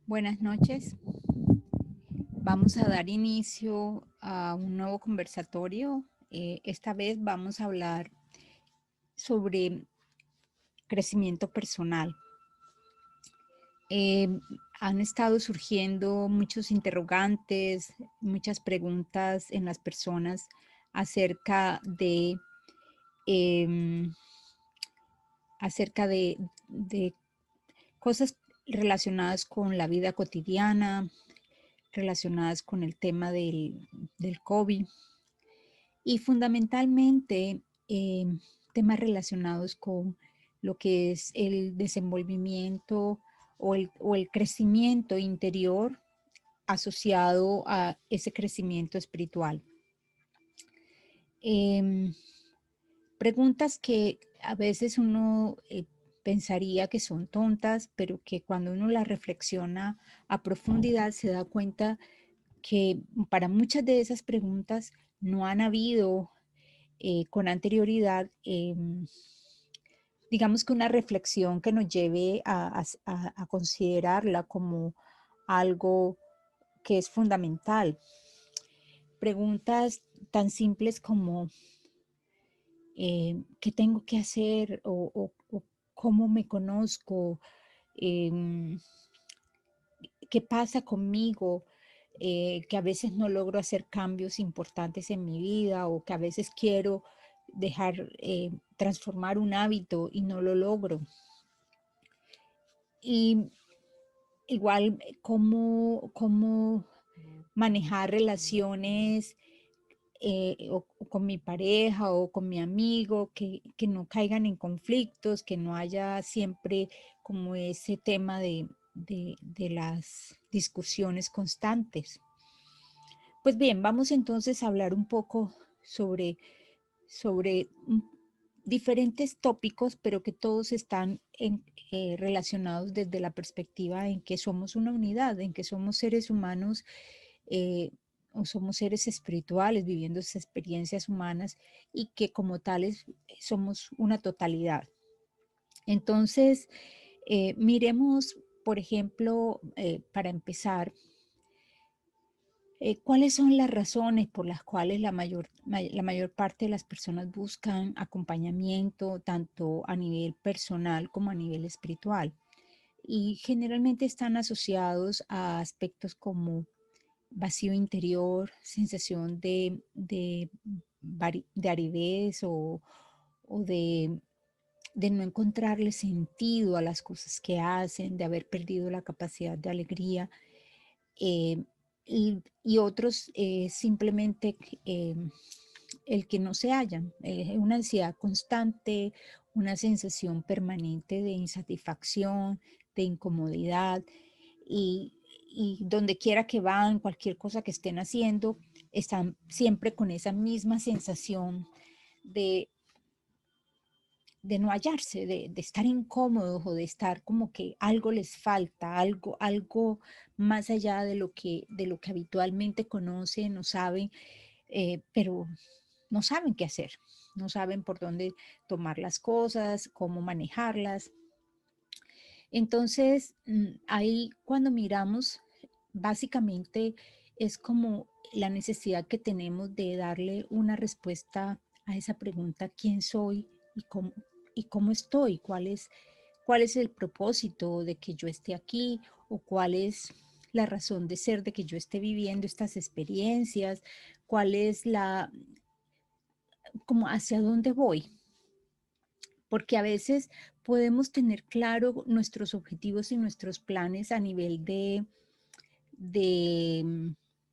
Buenas noches. Vamos a dar inicio a un nuevo conversatorio. Esta vez vamos a hablar sobre crecimiento personal. Eh, Han estado surgiendo muchos interrogantes, muchas preguntas en las personas acerca de, em, acerca de cosas relacionadas con la vida cotidiana, relacionadas con el tema del COVID y fundamentalmente temas relacionados con lo que es el desenvolvimiento o el crecimiento interior asociado a ese crecimiento espiritual. Em, Preguntas que a veces uno pensaría que son tontas, pero que cuando uno las reflexiona a profundidad se da cuenta que para muchas de esas preguntas no han habido con anterioridad, digamos que una reflexión que nos lleve a considerarla como algo que es fundamental. Preguntas tan simples como ¿qué tengo que hacer? O ¿cómo me conozco? Em, ¿Qué pasa conmigo? Que a veces no logro hacer cambios importantes en mi vida o que a veces quiero transformar un hábito y no lo logro. Y igual, cómo manejar relaciones o con mi pareja o con mi amigo, que no caigan en conflictos, que no haya siempre como ese tema de las discusiones constantes. Pues bien, vamos entonces a hablar un poco sobre, sobre diferentes tópicos, pero que todos están relacionados desde la perspectiva en que somos una unidad, en que somos seres humanos eh, o somos seres espirituales viviendo esas experiencias humanas y que como tales somos una totalidad. Entonces, miremos, por ejemplo, para empezar, ¿cuáles son las razones por las cuales la mayor parte de las personas buscan acompañamiento, tanto a nivel personal como a nivel espiritual? Y generalmente están asociados a aspectos como vacío interior, sensación de aridez o de no encontrarle sentido a las cosas que hacen, de haber perdido la capacidad de alegría, eh, y otros simplemente el que no se hallan, una ansiedad constante, una sensación permanente de insatisfacción, de incomodidad y, y donde quiera que van, cualquier cosa que estén haciendo, están siempre con esa misma sensación de, de no hallarse, de estar incómodos o de estar como que algo les falta, algo más allá de lo que habitualmente conocen o saben, pero no saben qué hacer, no saben por dónde tomar las cosas, cómo manejarlas. Entonces, ahí cuando miramos, básicamente es como la necesidad que tenemos de darle una respuesta a esa pregunta, ¿quién soy y cómo estoy? ¿Cuál es el propósito de que yo esté aquí? ¿O cuál es la razón de ser de que yo esté viviendo estas experiencias? ¿Cuál es como hacia dónde voy? Porque a veces podemos tener claro nuestros objetivos y nuestros planes a nivel de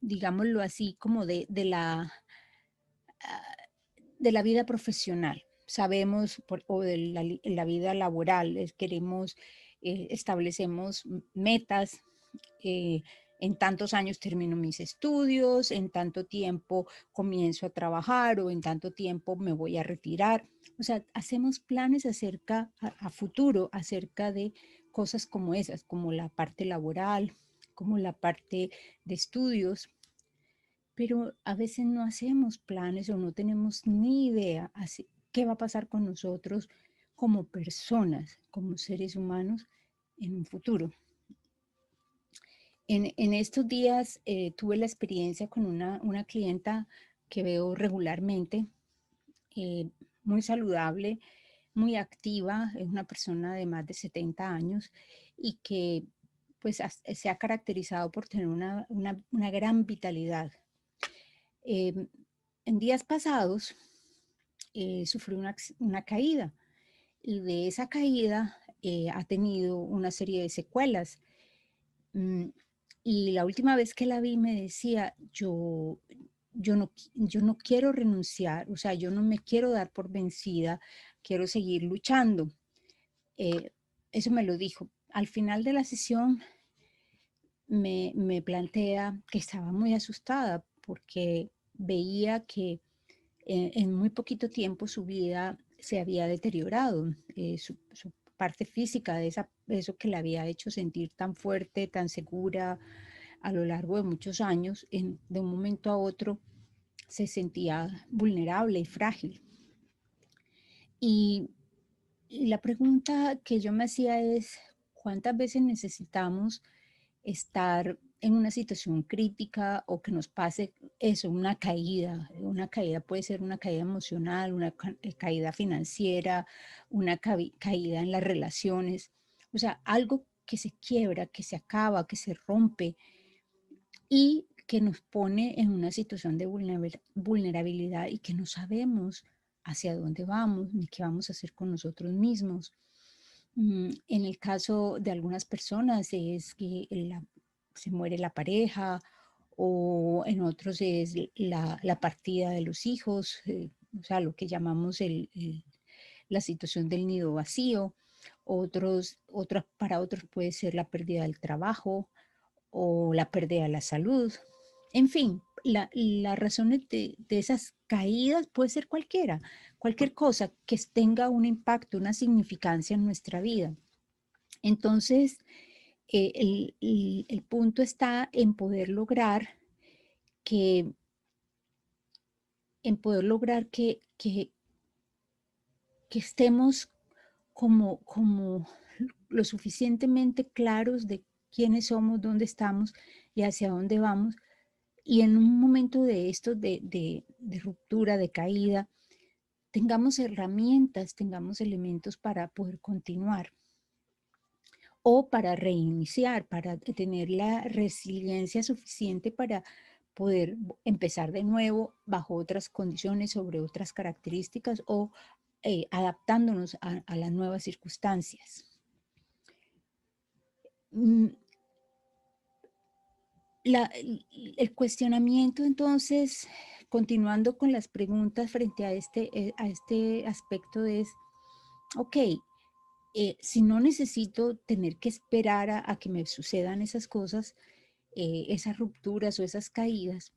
digámoslo así, como de la vida profesional. Sabemos, o de la vida laboral, queremos, establecemos metas. eh, en tantos años termino mis estudios, en tanto tiempo comienzo a trabajar o en tanto tiempo me voy a retirar. O sea, hacemos planes a futuro acerca de cosas como esas, como la parte laboral, como la parte de estudios, pero a veces no hacemos planes o no tenemos ni idea qué va a pasar con nosotros como personas, como seres humanos en un futuro. En estos días tuve la experiencia con una clienta que veo regularmente, eh, muy saludable, muy activa, es una persona de más de 70 años y que pues se ha caracterizado por tener una gran vitalidad. Em, en días pasados sufrió una caída y de esa caída ha tenido una serie de secuelas. Mm, y la última vez que la vi me decía, yo no quiero renunciar, o sea, yo no me quiero dar por vencida, quiero seguir luchando. Eh, Eso me lo dijo. Al final de la sesión me plantea que estaba muy asustada porque veía que en muy poquito tiempo su vida se había deteriorado, su parte física, eso que la había hecho sentir tan fuerte, tan segura a lo largo de muchos años, de un momento a otro se sentía vulnerable y frágil. Y, y la pregunta que yo me hacía es, ¿cuántas veces necesitamos estar en una situación crítica o que nos pase eso, una caída? Una caída puede ser una caída emocional, una caída financiera, una caída en las relaciones, o sea, algo que se quiebra, que se acaba, que se rompe y que nos pone en una situación de vulnerabilidad y que no sabemos hacia dónde vamos ni qué vamos a hacer con nosotros mismos. En el caso de algunas personas es que se muere la pareja o en otros es la partida de los hijos, o sea, lo que llamamos la situación del nido vacío. Para otros puede ser la pérdida del trabajo o la pérdida de la salud. En fin, las razones de esas caídas puede ser cualquier cosa que tenga un impacto, una significancia en nuestra vida. Entonces, el punto está que, en poder lograr que estemos como lo suficientemente claros de quiénes somos, dónde estamos y hacia dónde vamos. Y en un momento de esto, de ruptura, de caída, tengamos herramientas, tengamos elementos para poder continuar o para reiniciar, para tener la resiliencia suficiente para poder empezar de nuevo bajo otras condiciones, sobre otras características o adaptándonos a las nuevas circunstancias. Mm, el cuestionamiento, entonces, continuando con las preguntas frente a este aspecto es, ok, si no necesito tener que esperar a que me sucedan esas cosas, esas rupturas o esas caídas,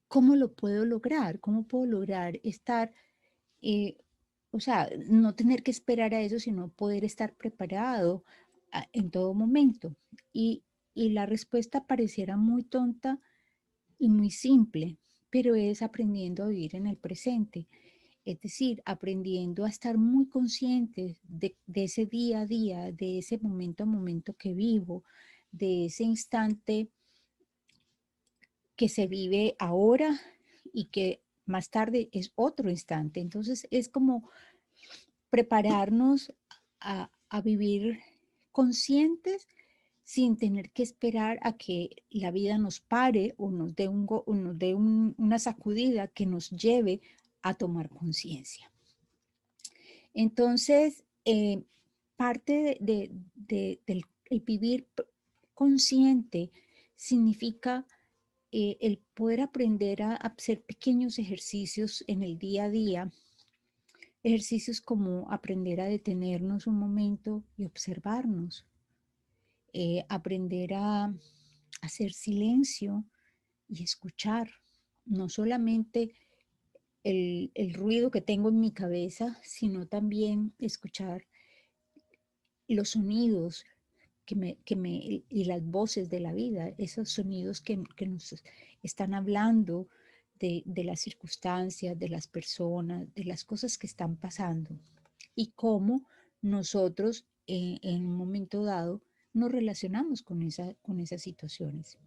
¿cómo lo puedo lograr? ¿Cómo puedo lograr estar, eh, o sea, no tener que esperar a eso, sino poder estar preparado en todo momento? Y la respuesta pareciera muy tonta y muy simple, pero es aprendiendo a vivir en el presente. Es decir, aprendiendo a estar muy conscientes de ese día a día, de ese momento a momento que vivo, de ese instante que se vive ahora y que más tarde es otro instante. Entonces es como prepararnos a vivir conscientes sin tener que esperar a que la vida nos pare o nos dé, una sacudida que nos lleve a tomar conciencia. Entonces, parte del el vivir consciente significa el poder aprender a hacer pequeños ejercicios en el día a día, ejercicios como aprender a detenernos un momento y observarnos, aprender a hacer silencio y escuchar, no solamente el ruido que tengo en mi cabeza, sino también escuchar los sonidos y las voces de la vida, esos sonidos que nos están hablando de las circunstancias, de las personas, de las cosas que están pasando y cómo nosotros en un momento dado nos relacionamos con esas situaciones.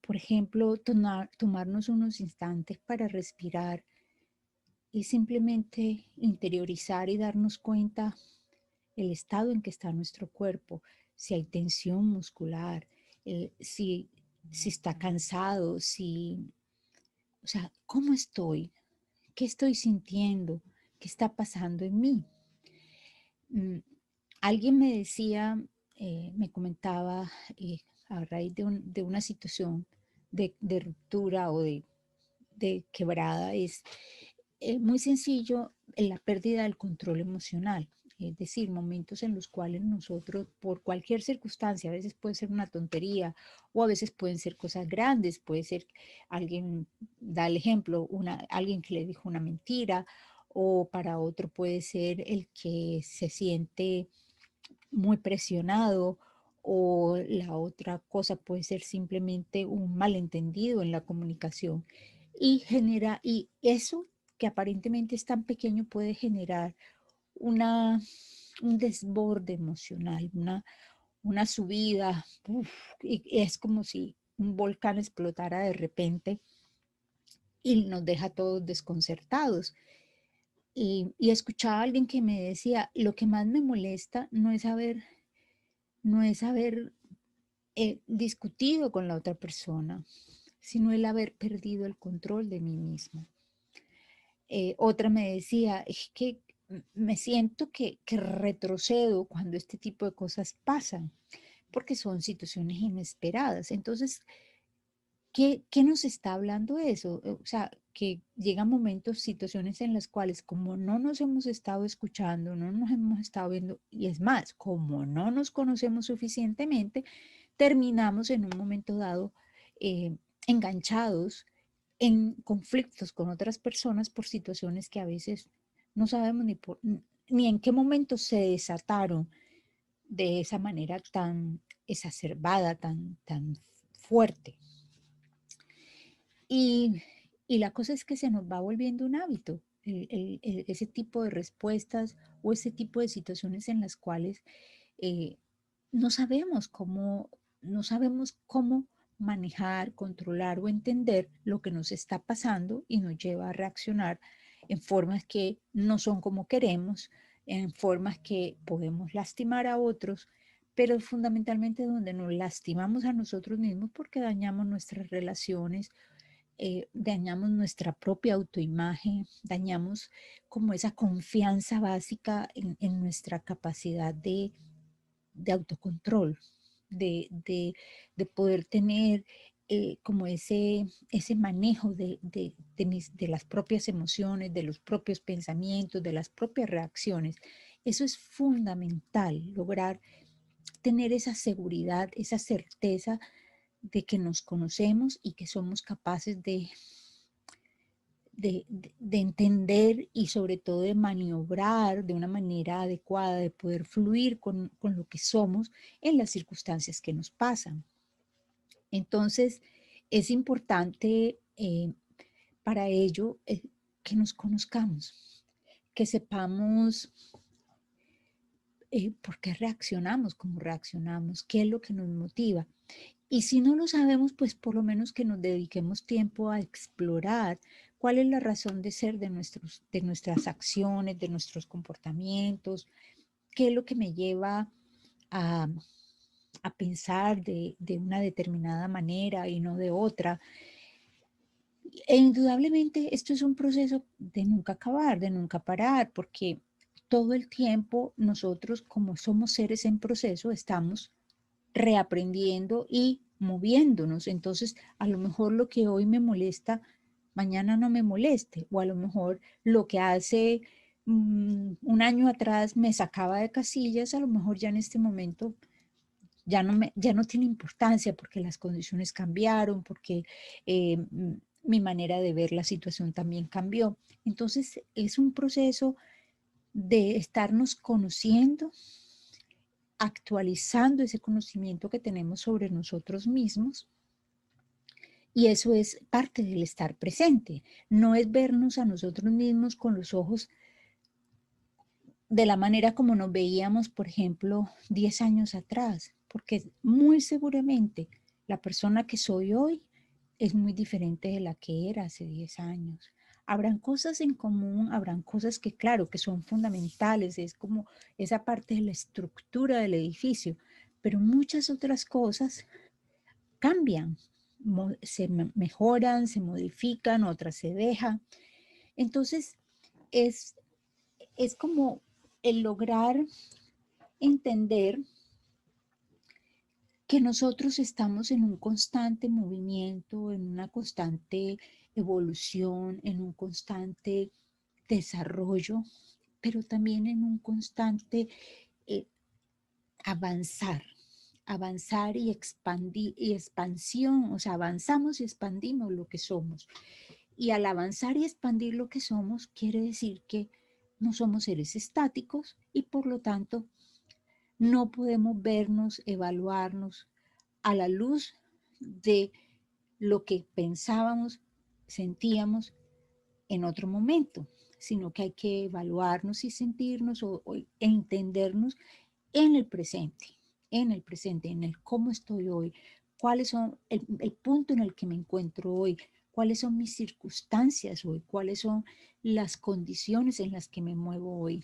Por ejemplo, tomarnos unos instantes para respirar y simplemente interiorizar y darnos cuenta el estado en que está nuestro cuerpo, si hay tensión muscular, si está cansado, o sea, ¿cómo estoy? ¿Qué estoy sintiendo? ¿Qué está pasando en mí? Mm, Alguien me decía, me comentaba a raíz de una situación de ruptura o de quebrada, es muy sencillo la pérdida del control emocional. Es decir, momentos en los cuales nosotros, por cualquier circunstancia, a veces puede ser una tontería o a veces pueden ser cosas grandes, puede ser alguien, da el ejemplo, alguien que le dijo una mentira, o para otro puede ser el que se siente muy presionado, o la otra cosa puede ser simplemente un malentendido en la comunicación y eso que aparentemente es tan pequeño puede generar una, un desborde emocional, una subida, uf, y es como si un volcán explotara de repente y nos deja todos desconcertados. Y escuchaba a alguien que me decía, lo que más me molesta no es haber discutido con la otra persona, sino el haber perdido el control de mí mismo. Otra me decía, es que me siento que retrocedo cuando este tipo de cosas pasan, porque son situaciones inesperadas. Entonces, ¿qué nos está hablando eso? O sea, que llegan momentos, situaciones en las cuales como no nos hemos estado escuchando, no nos hemos estado viendo, y es más, como no nos conocemos suficientemente, terminamos en un momento dado enganchados en conflictos con otras personas por situaciones que a veces no sabemos ni en qué momento se desataron de esa manera tan exacerbada, tan fuerte. Y, y la cosa es que se nos va volviendo un hábito, ese tipo de respuestas o ese tipo de situaciones en las cuales eh, no sabemos cómo manejar, controlar o entender lo que nos está pasando y nos lleva a reaccionar en formas que no son como queremos, en formas que podemos lastimar a otros, pero fundamentalmente donde nos lastimamos a nosotros mismos porque dañamos nuestras relaciones, dañamos nuestra propia autoimagen, dañamos como esa confianza básica en nuestra capacidad de autocontrol, de poder tener como ese manejo de las propias emociones, de los propios pensamientos, de las propias reacciones. Eso es fundamental, lograr tener esa seguridad, esa certeza de que nos conocemos y que somos capaces de entender y sobre todo de maniobrar de una manera adecuada, de poder fluir con lo que somos en las circunstancias que nos pasan. Entonces, es importante para ello que nos conozcamos, que sepamos por qué reaccionamos, cómo reaccionamos, qué es lo que nos motiva. Y si no lo sabemos, pues por lo menos que nos dediquemos tiempo a explorar cuál es la razón de ser de nuestras acciones, de nuestros comportamientos, qué es lo que me lleva a, a pensar de una determinada manera y no de otra. E indudablemente esto es un proceso de nunca acabar, de nunca parar, porque todo el tiempo nosotros como somos seres en proceso estamos reaprendiendo y moviéndonos. Entonces, a lo mejor lo que hoy me molesta, mañana no me moleste, o a lo mejor lo que hace un año atrás me sacaba de casillas, a lo mejor ya en este momento ya no tiene importancia porque las condiciones cambiaron, porque mi manera de ver la situación también cambió. Entonces, es un proceso de estarnos conociendo, actualizando ese conocimiento que tenemos sobre nosotros mismos. Y eso es parte del estar presente. No es vernos a nosotros mismos con los ojos de la manera como nos veíamos, por ejemplo, 10 años atrás, porque muy seguramente la persona que soy hoy es muy diferente de la que era hace 10 años. Habrán cosas en común, habrán cosas que, claro, que son fundamentales, es como esa parte de la estructura del edificio, pero muchas otras cosas cambian, se mejoran, se modifican, otras se dejan. Entonces, es, es como el lograr entender que nosotros estamos en un constante movimiento, en una constante evolución, en un constante desarrollo, pero también en un constante eh, avanzar, avanzar y expandir y expansión, o sea, avanzamos y expandimos lo que somos. Y al avanzar y expandir lo que somos, quiere decir que no somos seres estáticos y por lo tanto no podemos vernos, evaluarnos a la luz de lo que pensábamos, sentíamos en otro momento, sino que hay que evaluarnos y sentirnos e entendernos en el presente, en el cómo estoy hoy, cuáles son el punto en el que me encuentro hoy, cuáles son mis circunstancias hoy, cuáles son las condiciones en las que me muevo hoy,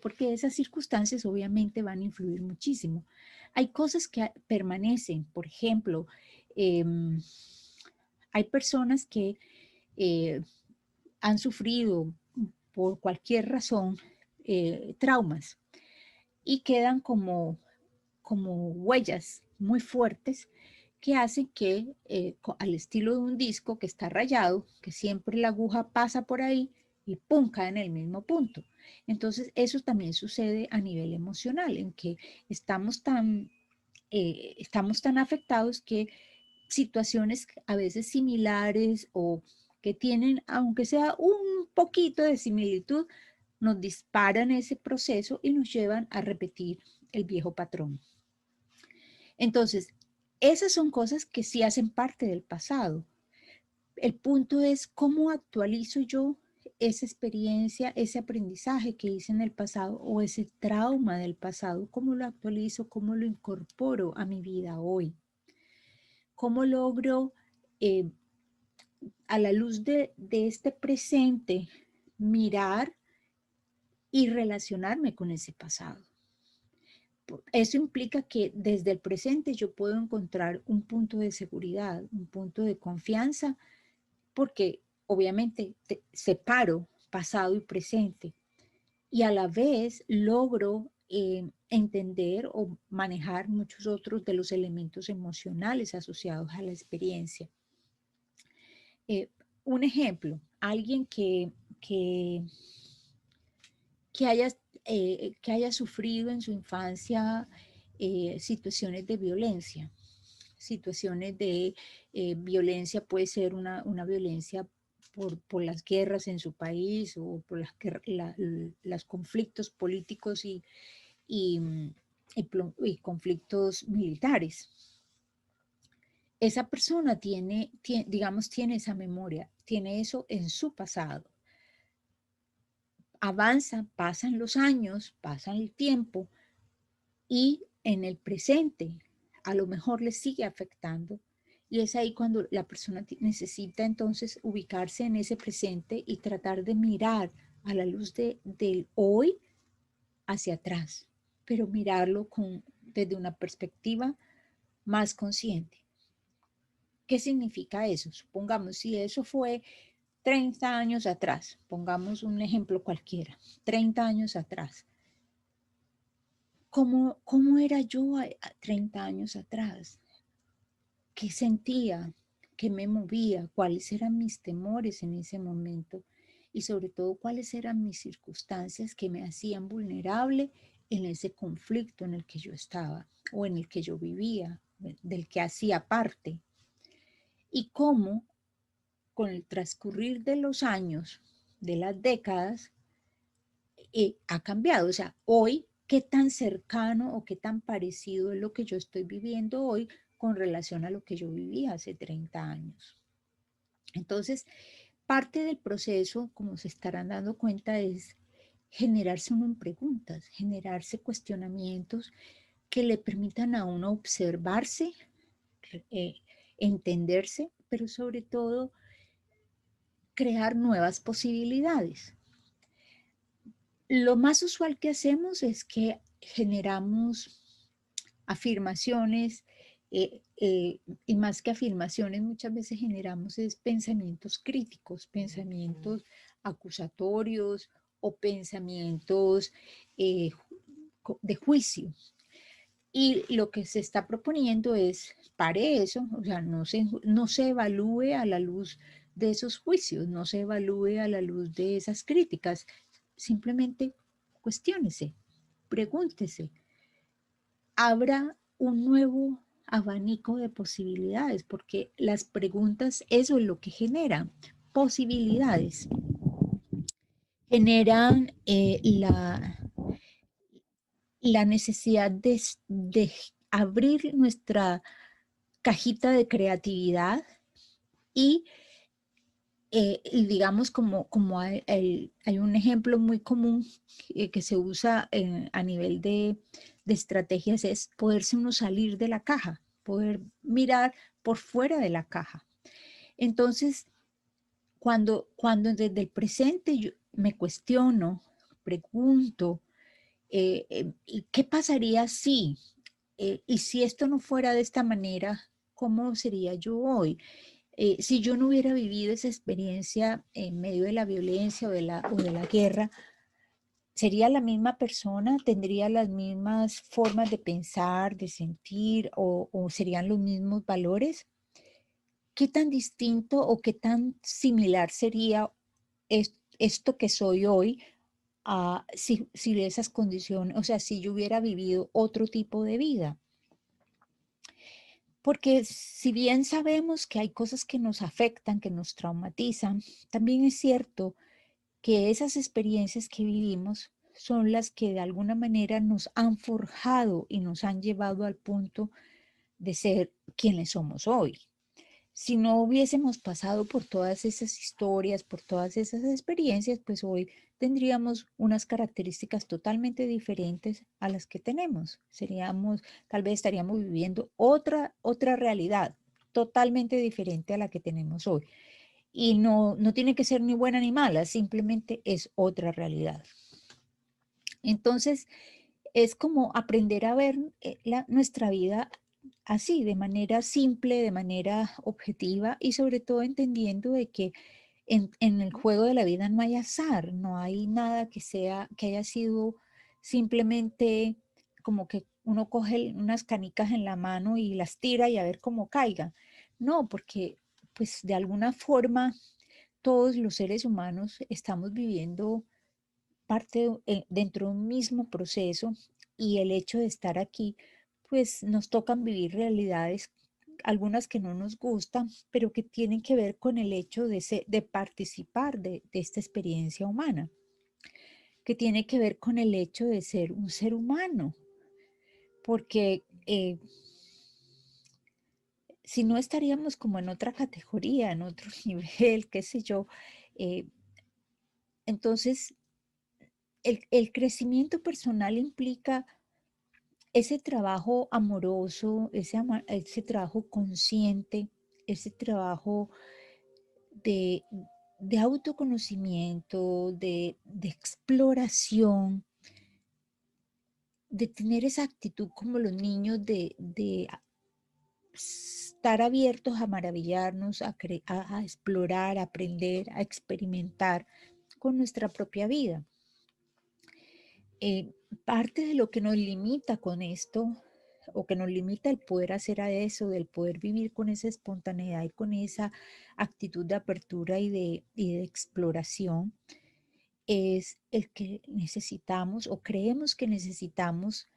porque esas circunstancias obviamente van a influir muchísimo. Hay cosas que permanecen, por ejemplo, eh, hay personas que eh, han sufrido por cualquier razón traumas y quedan como huellas muy fuertes que hacen que, al estilo de un disco que está rayado, que siempre la aguja pasa por ahí y pum, cae en el mismo punto. Entonces, eso también sucede a nivel emocional, en que estamos tan afectados que situaciones a veces similares o que tienen, aunque sea un poquito de similitud, nos disparan ese proceso y nos llevan a repetir el viejo patrón. Entonces, esas son cosas que sí hacen parte del pasado. El punto es cómo actualizo yo esa experiencia, ese aprendizaje que hice en el pasado o ese trauma del pasado, cómo lo actualizo, cómo lo incorporo a mi vida hoy, cómo logro eh, a la luz de este presente mirar y relacionarme con ese pasado. Eso implica que desde el presente yo puedo encontrar un punto de seguridad, un punto de confianza, porque obviamente separo pasado y presente y a la vez logro entender o manejar muchos otros de los elementos emocionales asociados a la experiencia. Eh, un ejemplo, alguien que, que haya sufrido en su infancia situaciones de violencia. Situaciones de violencia, puede ser una violencia por las guerras en su país o por los conflictos políticos y, y conflictos militares. Esa persona digamos, tiene esa memoria, tiene eso en su pasado. Avanza, pasan los años, pasan el tiempo y en el presente a lo mejor le sigue afectando. Y es ahí cuando la persona necesita entonces ubicarse en ese presente y tratar de mirar a la luz del hoy hacia atrás, pero mirarlo desde una perspectiva más consciente. ¿Qué significa eso? Supongamos, si eso fue 30 años atrás, pongamos un ejemplo cualquiera, 30 años atrás, ¿cómo era yo a 30 años atrás? ¿Qué sentía? ¿Qué me movía? ¿Cuáles eran mis temores en ese momento? Y sobre todo, ¿cuáles eran mis circunstancias que me hacían vulnerable en ese conflicto en el que yo estaba o en el que yo vivía, del que hacía parte? Y cómo, con el transcurrir de los años, de las décadas, ha cambiado. O sea, hoy, ¿qué tan cercano o qué tan parecido es lo que yo estoy viviendo hoy con relación a lo que yo vivía hace 30 años? Entonces, parte del proceso, como se estarán dando cuenta, es generarse uno en preguntas, generarse cuestionamientos que le permitan a uno observarse, eh, entenderse, pero sobre todo crear nuevas posibilidades. Lo más usual que hacemos es que generamos afirmaciones, y más que afirmaciones, muchas veces generamos es pensamientos críticos, pensamientos acusatorios o pensamientos eh, de juicio. Y lo que se está proponiendo es, pare eso, o sea, no se evalúe a la luz de esos juicios, no se evalúe a la luz de esas críticas, simplemente cuestiónese, pregúntese, abra un nuevo abanico de posibilidades, porque las preguntas, eso es lo que generan, posibilidades, generan la necesidad de abrir nuestra cajita de creatividad y digamos como hay un ejemplo muy común que se usa a nivel de estrategias es poderse uno salir de la caja, poder mirar por fuera de la caja. Entonces, cuando desde el presente yo me cuestiono, pregunto, ¿qué pasaría si? Y si esto no fuera de esta manera, ¿cómo sería yo hoy? Si yo no hubiera vivido esa experiencia en medio de la violencia o de la guerra, ¿sería la misma persona? ¿Tendría las mismas formas de pensar, de sentir o serían los mismos valores? ¿Qué tan distinto o qué tan similar sería esto que soy hoy si esas condiciones, o sea, si yo hubiera vivido otro tipo de vida? Porque si bien sabemos que hay cosas que nos afectan, que nos traumatizan, también es cierto que esas experiencias que vivimos son las que de alguna manera nos han forjado y nos han llevado al punto de ser quienes somos hoy. Si no hubiésemos pasado por todas esas historias, por todas esas experiencias, pues hoy tendríamos unas características totalmente diferentes a las que tenemos. Tal vez estaríamos viviendo otra realidad totalmente diferente a la que tenemos hoy. Y no tiene que ser ni buena ni mala, simplemente es otra realidad. Entonces, es como aprender a ver nuestra vida así, de manera simple, de manera objetiva y sobre todo entendiendo de que en el juego de la vida no hay azar, no hay nada que haya sido simplemente como que uno coge unas canicas en la mano y las tira y a ver cómo caiga. No, porque pues de alguna forma todos los seres humanos estamos viviendo dentro de un mismo proceso y el hecho de estar aquí, pues nos tocan vivir realidades, algunas que no nos gustan, pero que tienen que ver con el hecho de participar de esta experiencia humana, que tiene que ver con el hecho de ser un ser humano, porque si no estaríamos como en otra categoría, en otro nivel, qué sé yo. eh, entonces, el crecimiento personal implica ese trabajo amoroso, ese trabajo consciente, ese trabajo de, de autoconocimiento, de exploración, de tener esa actitud como los niños de estar abiertos a maravillarnos, a explorar, a aprender, a experimentar con nuestra propia vida. Parte de lo que nos limita con esto, o que nos limita el poder hacer a eso, del poder vivir con esa espontaneidad y con esa actitud de apertura y de exploración, es el que necesitamos o creemos que necesitamos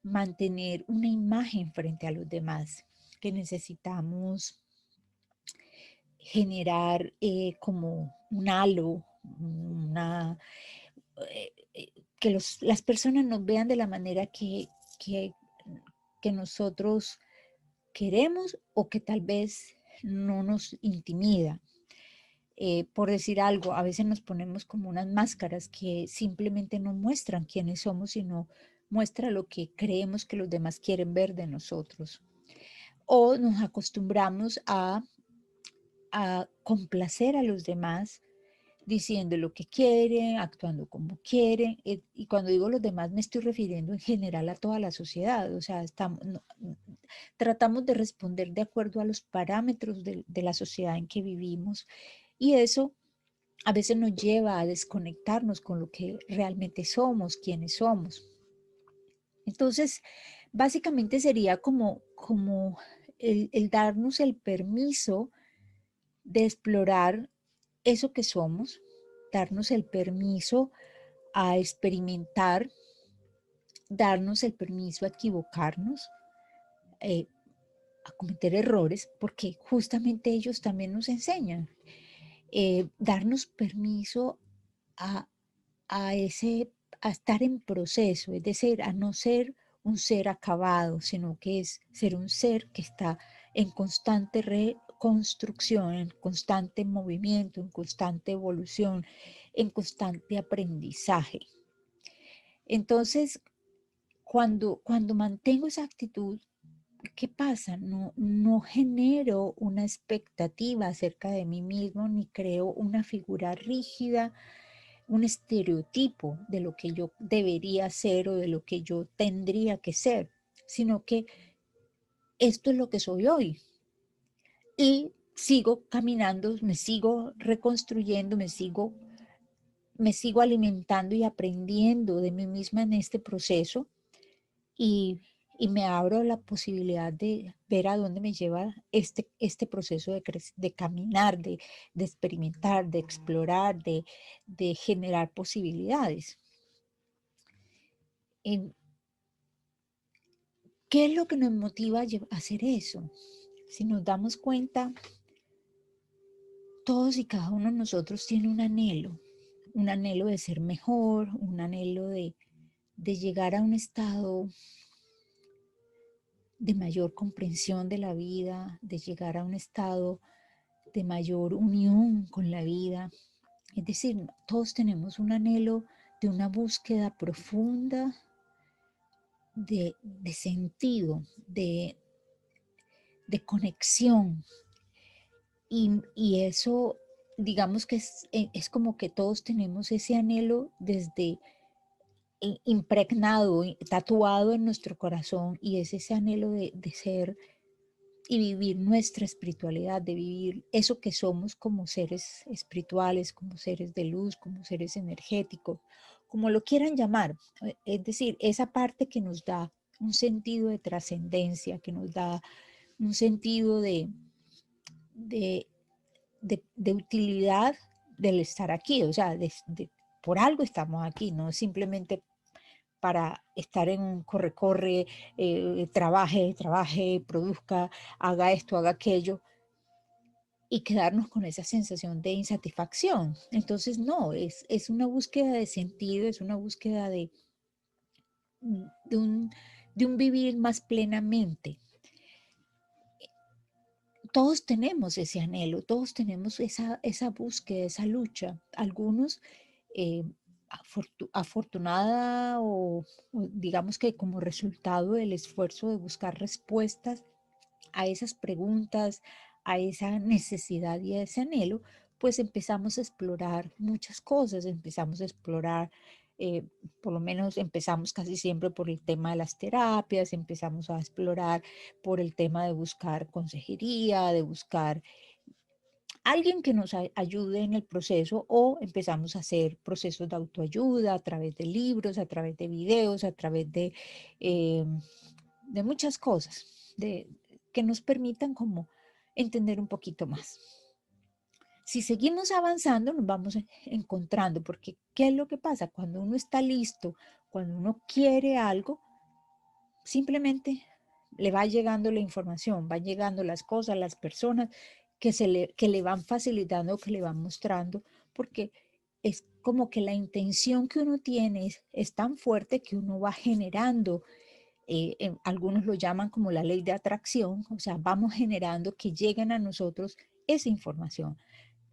mantener una imagen frente a los demás, que necesitamos generar como un halo, una, que las personas nos vean de la manera que, que nosotros queremos o que tal vez no nos intimida. Por decir algo, a veces nos ponemos como unas máscaras que simplemente no muestran quiénes somos, sino muestra lo que creemos que los demás quieren ver de nosotros. O nos acostumbramos a complacer a los demás diciendo lo que quieren, actuando como quieren. Y cuando digo los demás me estoy refiriendo en general a toda la sociedad. O sea, tratamos de responder de acuerdo a los parámetros de la sociedad en que vivimos. Y eso a veces nos lleva a desconectarnos con lo que realmente somos, quiénes somos. Entonces, básicamente sería como el darnos el permiso de explorar eso que somos, darnos el permiso a experimentar, darnos el permiso a equivocarnos, eh, a cometer errores, porque justamente ellos también nos enseñan. Darnos permiso a, a, ese, a estar en proceso, es decir, a no ser un ser acabado, sino que es ser un ser que está en constante reconstrucción, en constante movimiento, en constante evolución, en constante aprendizaje. Entonces, cuando mantengo esa actitud, ¿qué pasa? No genero una expectativa acerca de mí mismo, ni creo una figura rígida, un estereotipo de lo que yo debería ser o de lo que yo tendría que ser, sino que esto es lo que soy hoy. Y sigo caminando, me sigo reconstruyendo, me sigo alimentando y aprendiendo de mí misma en este proceso y, y me abro la posibilidad de ver a dónde me lleva este proceso de caminar, de experimentar, de explorar, de generar posibilidades. ¿Qué es lo que nos motiva a hacer eso? Si nos damos cuenta, todos y cada uno de nosotros tiene un anhelo de ser mejor, un anhelo de llegar a un estado de mayor comprensión de la vida, de llegar a un estado de mayor unión con la vida. Es decir, todos tenemos un anhelo de una búsqueda profunda de sentido, de conexión. Y eso, digamos que es como que todos tenemos ese anhelo desde impregnado, tatuado en nuestro corazón, y es ese anhelo de ser y vivir nuestra espiritualidad, de vivir eso que somos como seres espirituales, como seres de luz, como seres energéticos, como lo quieran llamar. Es decir, esa parte que nos da un sentido de trascendencia, que nos da un sentido de, de utilidad del estar aquí, o sea, por algo estamos aquí, no simplemente para estar en un corre-corre, trabaje, produzca, haga esto, haga aquello, y quedarnos con esa sensación de insatisfacción. Entonces, no, es una búsqueda de sentido, es una búsqueda de, un, de un vivir más plenamente. Todos tenemos ese anhelo, todos tenemos esa búsqueda, esa lucha. Algunos, eh, afortunada o digamos que como resultado del esfuerzo de buscar respuestas a esas preguntas, a esa necesidad y a ese anhelo, pues empezamos a explorar muchas cosas, empezamos a explorar, eh, por lo menos empezamos casi siempre por el tema de las terapias, empezamos a explorar por el tema de buscar consejería, de buscar alguien que nos ayude en el proceso, o empezamos a hacer procesos de autoayuda a través de libros, a través de videos, a través eh, de muchas cosas que nos permitan como entender un poquito más. Si seguimos avanzando, nos vamos encontrando, porque ¿qué es lo que pasa? Cuando uno está listo, cuando uno quiere algo, simplemente le va llegando la información, van llegando las cosas, las personas que le van facilitando, que le van mostrando, porque es como que la intención que uno tiene es tan fuerte que uno va generando, algunos lo llaman como la ley de atracción, o sea, vamos generando que lleguen a nosotros esa información.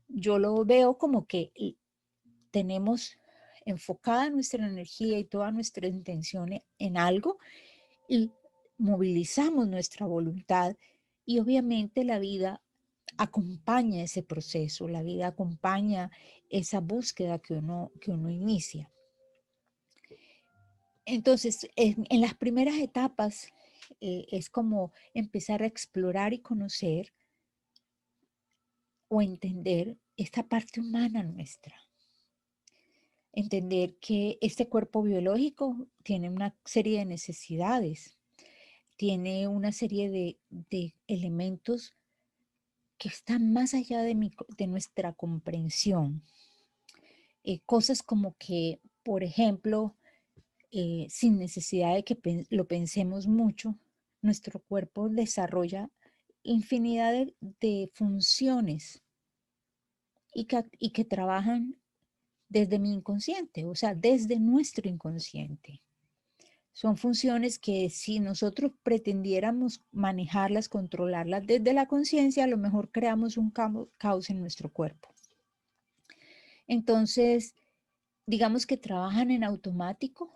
yo lo veo como que tenemos enfocada nuestra energía y toda nuestra intención en algo y movilizamos nuestra voluntad y obviamente la vida acompaña ese proceso, la vida acompaña esa búsqueda que uno inicia. Entonces, en las primeras etapas es como empezar a explorar y conocer o entender esta parte humana nuestra. Entender que este cuerpo biológico tiene una serie de necesidades, tiene una serie de elementos que están más allá de nuestra comprensión. Cosas como que, por ejemplo, sin necesidad de que lo pensemos mucho, nuestro cuerpo desarrolla infinidad de funciones y que trabajan desde mi inconsciente, o sea, desde nuestro inconsciente. Son funciones que si nosotros pretendiéramos manejarlas, controlarlas desde la conciencia, a lo mejor creamos un caos en nuestro cuerpo. Entonces, digamos que trabajan en automático,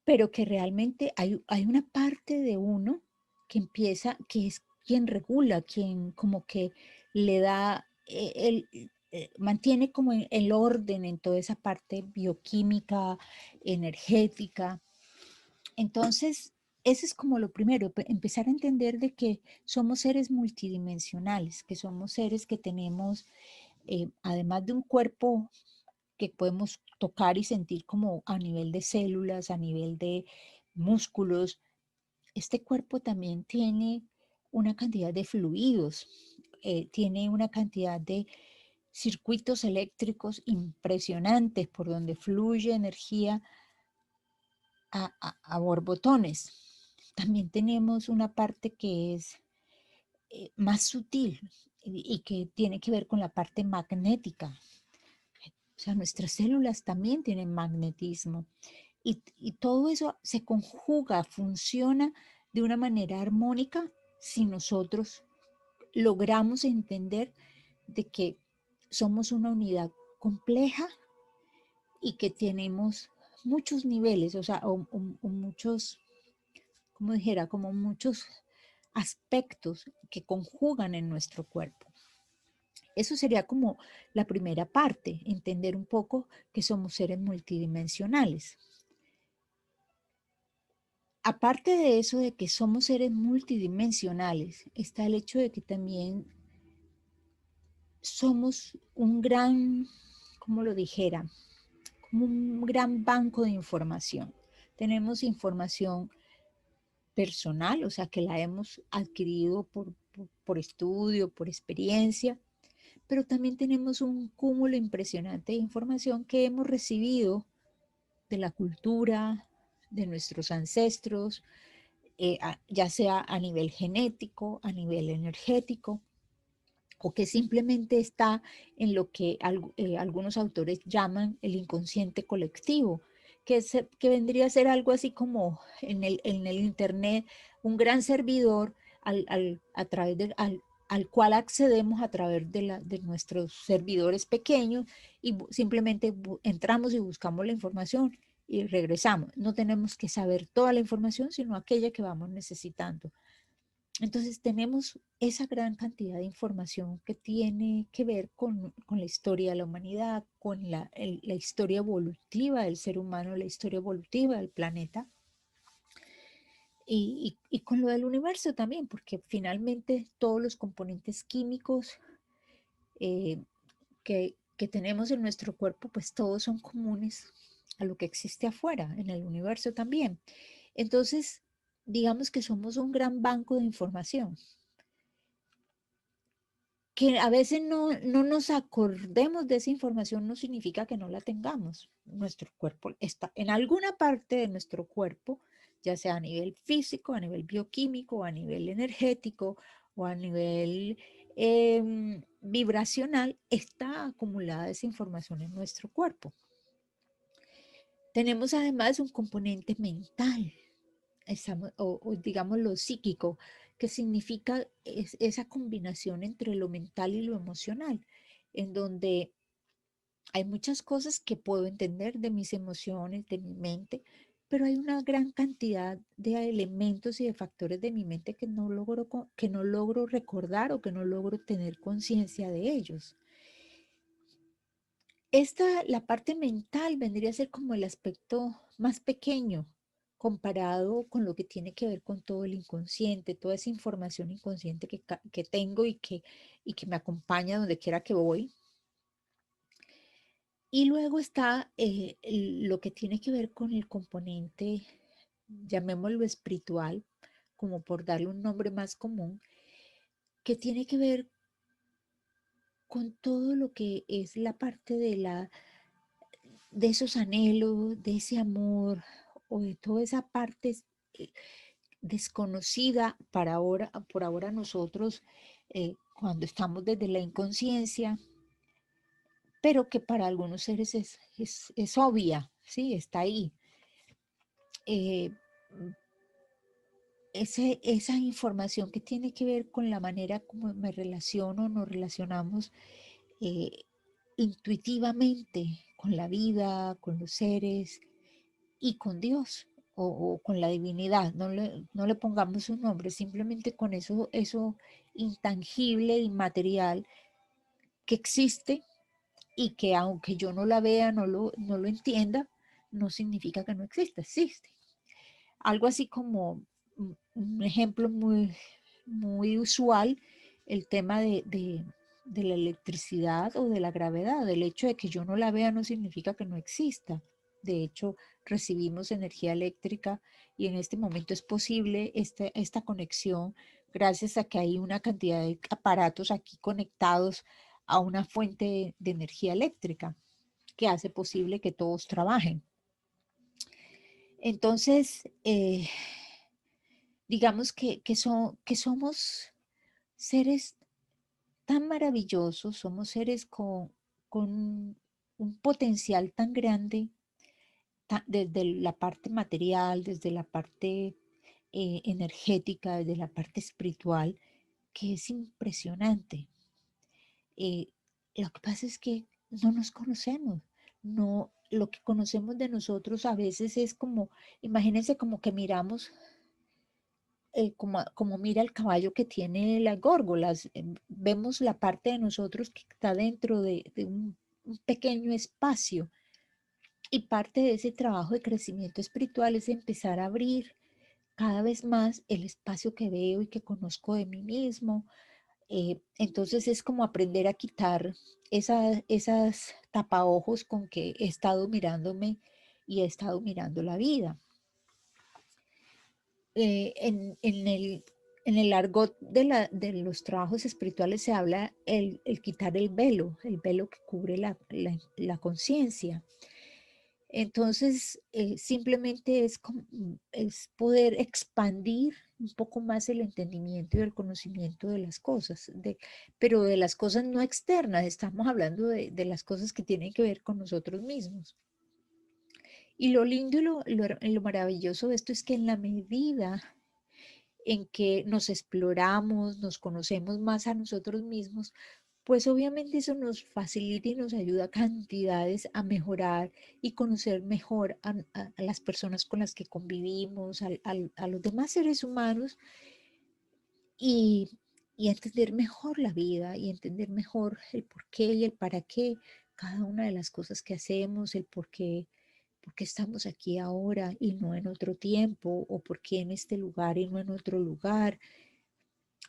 pero que realmente hay una parte de uno que empieza, que es quien regula, quien como que le da, mantiene como el orden en toda esa parte bioquímica, energética. Entonces, ese es como lo primero, empezar a entender de que somos seres multidimensionales, que somos seres que tenemos, además de un cuerpo que podemos tocar y sentir como a nivel de células, a nivel de músculos, este cuerpo también tiene una cantidad de fluidos, tiene una cantidad de circuitos eléctricos impresionantes por donde fluye energía a borbotones. También tenemos una parte que es más sutil y que tiene que ver con la parte magnética. O sea, nuestras células también tienen magnetismo y todo eso se conjuga, funciona de una manera armónica si nosotros logramos entender de que somos una unidad compleja y que tenemos muchos niveles, o sea, o muchos, como dijera, como muchos aspectos que conjugan en nuestro cuerpo. Eso sería como la primera parte, entender un poco que somos seres multidimensionales. Aparte de eso, de que somos seres multidimensionales, está el hecho de que también somos un gran, como lo dijera, como un gran banco de información. Tenemos información personal, o sea, que la hemos adquirido por estudio, por experiencia, pero también tenemos un cúmulo impresionante de información que hemos recibido de la cultura, de nuestros ancestros, ya sea a nivel genético, a nivel energético, o que simplemente está en lo que algunos autores llaman el inconsciente colectivo, que vendría a ser algo así como en el Internet, un gran servidor a través al cual accedemos a través de nuestros servidores pequeños y simplemente entramos y buscamos la información y regresamos. No tenemos que saber toda la información, sino aquella que vamos necesitando. Entonces tenemos esa gran cantidad de información que tiene que ver con la historia de la humanidad, con la historia evolutiva del ser humano, la historia evolutiva del planeta y con lo del universo también, porque finalmente todos los componentes químicos eh, que tenemos en nuestro cuerpo, pues todos son comunes a lo que existe afuera, en el universo también. Entonces, digamos que somos un gran banco de información que a veces no nos acordemos de esa información no significa que no la tengamos. Nuestro cuerpo está en alguna parte de nuestro cuerpo, ya sea a nivel físico, a nivel bioquímico, a nivel energético o a nivel vibracional, está acumulada esa información en nuestro cuerpo. Tenemos además un componente mental, o digamos lo psíquico, que significa esa combinación entre lo mental y lo emocional, en donde hay muchas cosas que puedo entender de mis emociones, de mi mente, pero hay una gran cantidad de elementos y de factores de mi mente que no logro recordar o que no logro tener conciencia de ellos. La parte mental vendría a ser como el aspecto más pequeño comparado con lo que tiene que ver con todo el inconsciente, toda esa información inconsciente que tengo y que me acompaña donde quiera que voy. Y luego está lo que tiene que ver con el componente, llamémoslo espiritual, como por darle un nombre más común, que tiene que ver con todo lo que es la parte de esos anhelos, de ese amor o de toda esa parte eh, desconocida por ahora nosotros, cuando estamos desde la inconsciencia, pero que para algunos seres es obvia, ¿sí? Está ahí. Eh, esa información que tiene que ver con la manera como me relaciono, nos relacionamos eh, intuitivamente con la vida, con los seres y con Dios o con la divinidad. No le pongamos un nombre, simplemente con eso intangible, inmaterial que existe y que aunque yo no la vea, no lo entienda, no significa que no exista, existe. Algo así como un ejemplo muy usual, el tema de la electricidad o de la gravedad. El hecho de que yo no la vea no significa que no exista. De hecho, recibimos energía eléctrica y en este momento es posible esta conexión gracias a que hay una cantidad de aparatos aquí conectados a una fuente de energía eléctrica que hace posible que todos trabajen. Entonces, digamos que somos seres tan maravillosos, somos seres con un potencial tan grande, desde la parte material, desde la parte energética, desde la parte espiritual, que es impresionante. Eh, lo que pasa es que no nos conocemos, no, lo que conocemos de nosotros a veces es como, imagínense como que miramos como mira el caballo que tiene las górgolas. Vemos la parte de nosotros que está dentro de un pequeño espacio y parte de ese trabajo de crecimiento espiritual es empezar a abrir cada vez más el espacio que veo y que conozco de mí mismo. Entonces es como aprender a quitar esas tapaojos con que he estado mirándome y he estado mirando la vida. En el argot de los trabajos espirituales se habla el quitar el velo que cubre la conciencia. Entonces, simplemente es poder expandir un poco más el entendimiento y el conocimiento de las cosas, pero de las cosas no externas, estamos hablando de las cosas que tienen que ver con nosotros mismos. Y lo lindo y lo maravilloso de esto es que en la medida en que nos exploramos, nos conocemos más a nosotros mismos, pues obviamente eso nos facilita y nos ayuda cantidades a mejorar y conocer mejor a las personas con las que convivimos, a los demás seres humanos y, y entender mejor la vida y entender mejor el por qué y el para qué cada una de las cosas que hacemos, el por qué estamos aquí ahora y no en otro tiempo, o por qué en este lugar y no en otro lugar.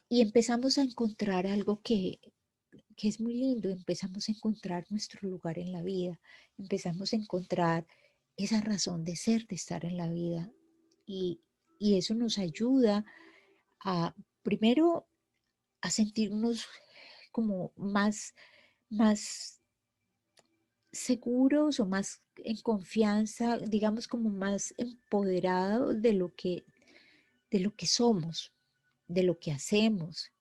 Y empezamos a encontrar algo que es muy lindo, empezamos a encontrar nuestro lugar en la vida, empezamos a encontrar esa razón de ser, de estar en la vida. Y, y eso nos ayuda a, primero, a sentirnos como más seguros o más en confianza, digamos como más empoderados de lo que somos, de lo que hacemos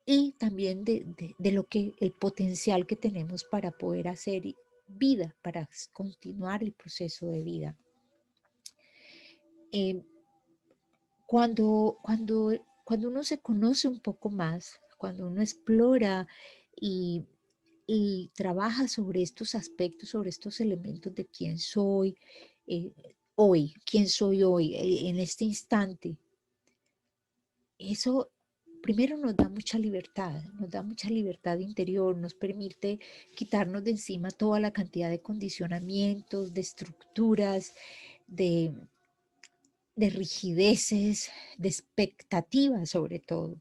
y también de lo que el potencial que tenemos para poder hacer vida, para continuar el proceso de vida. Eh, cuando cuando uno se conoce un poco más, cuando uno explora y, y trabaja sobre estos aspectos, sobre estos elementos de quién soy eh, hoy, quién soy hoy, en este instante, eso primero nos da mucha libertad interior, nos permite quitarnos de encima toda la cantidad de condicionamientos, de estructuras, de, de rigideces, de expectativas sobre todo,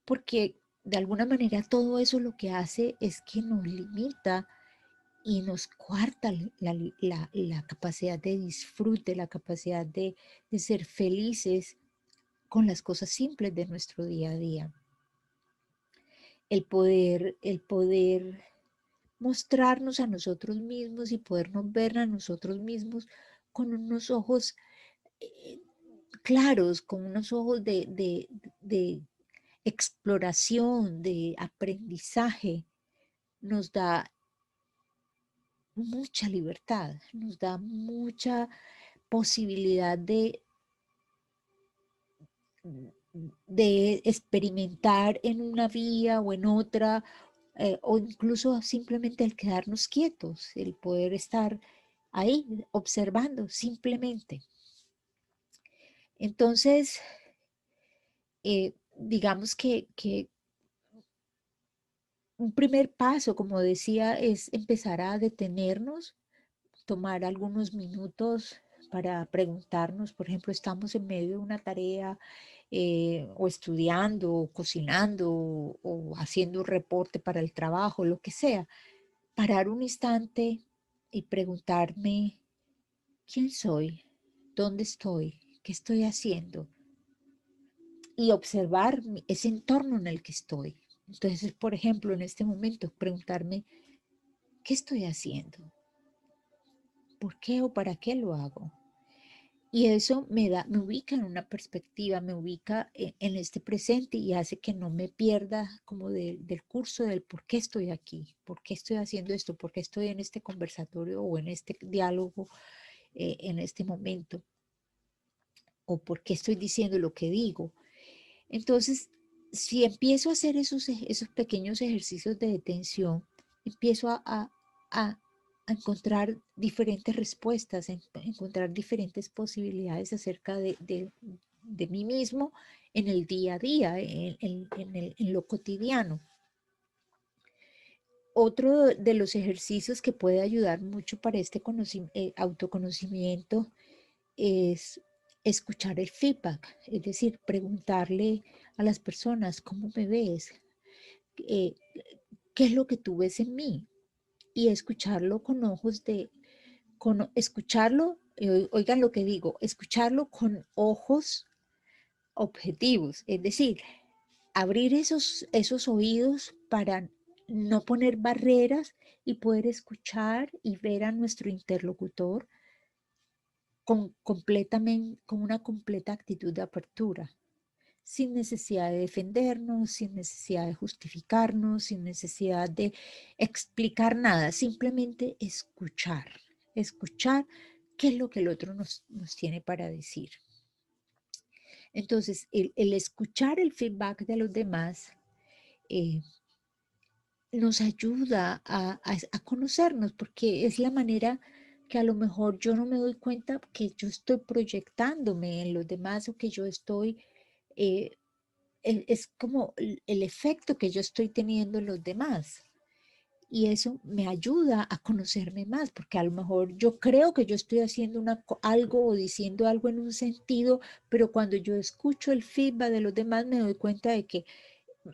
porque de alguna manera todo eso lo que hace es que nos limita y nos cuarta la capacidad de disfrute, la capacidad de ser felices con las cosas simples de nuestro día a día. El poder mostrarnos a nosotros mismos y podernos ver a nosotros mismos con unos ojos eh, claros, con unos ojos de exploración, de aprendizaje, nos da mucha libertad, nos da mucha posibilidad de experimentar en una vía o en otra, o incluso simplemente el quedarnos quietos, el poder estar ahí observando simplemente. Entonces, digamos que un primer paso, como decía, es empezar a detenernos, tomar algunos minutos para preguntarnos, por ejemplo, estamos en medio de una tarea o estudiando, o cocinando, o haciendo un reporte para el trabajo, lo que sea, parar un instante y preguntarme, ¿quién soy? ¿Dónde estoy? ¿Qué estoy haciendo? Y observar ese entorno en el que estoy. Entonces, por ejemplo, en este momento, preguntarme, ¿qué estoy haciendo? ¿Por qué o para qué lo hago? Y eso me ubica en una perspectiva, me ubica en este presente y hace que no me pierda como del curso del por qué estoy aquí, por qué estoy haciendo esto, por qué estoy en este conversatorio o en este diálogo en este momento, o por qué estoy diciendo lo que digo. Entonces, si empiezo a hacer esos pequeños ejercicios de detención, empiezo a encontrar diferentes respuestas, encontrar diferentes posibilidades acerca de mí mismo en el día a día, en lo cotidiano. Otro de los ejercicios que puede ayudar mucho para este autoconocimiento es escuchar el feedback, es decir, preguntarle a las personas, ¿cómo me ves? Eh, ¿Qué es lo que tú ves en mí? Y escucharlo con ojos escucharlo, oigan lo que digo, escucharlo con ojos objetivos, es decir, abrir esos oídos para no poner barreras y poder escuchar y ver a nuestro interlocutor con una completa actitud de apertura, sin necesidad de defendernos, sin necesidad de justificarnos, sin necesidad de explicar nada, simplemente escuchar qué es lo que el otro nos tiene para decir. Entonces, el escuchar el feedback de los demás eh, nos ayuda a conocernos, porque es la manera que a lo mejor yo no me doy cuenta que yo estoy proyectándome en los demás o que yo estoy, eh, es como el efecto que yo estoy teniendo en los demás. Y eso me ayuda a conocerme más, porque a lo mejor yo creo que yo estoy haciendo algo o diciendo algo en un sentido, pero cuando yo escucho el feedback de los demás me doy cuenta de que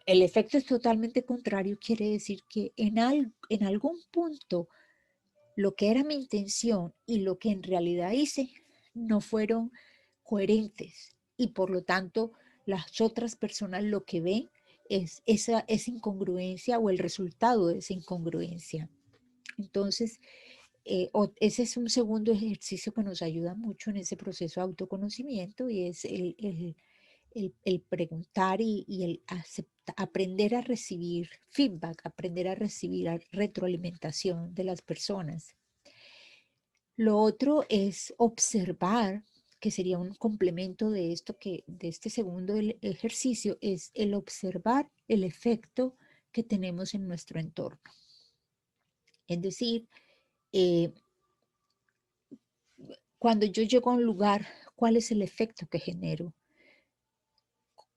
el efecto es totalmente contrario, quiere decir que en algún punto lo que era mi intención y lo que en realidad hice no fueron coherentes y por lo tanto las otras personas lo que ven es esa incongruencia o el resultado de esa incongruencia. Entonces, ese es un segundo ejercicio que nos ayuda mucho en ese proceso de autoconocimiento y es el preguntar y el aprender a recibir feedback, aprender a recibir retroalimentación de las personas. Lo otro es observar que sería un complemento de esto de este segundo ejercicio, es el observar el efecto que tenemos en nuestro entorno. Es decir, eh, cuando yo llego a un lugar, ¿cuál es el efecto que genero?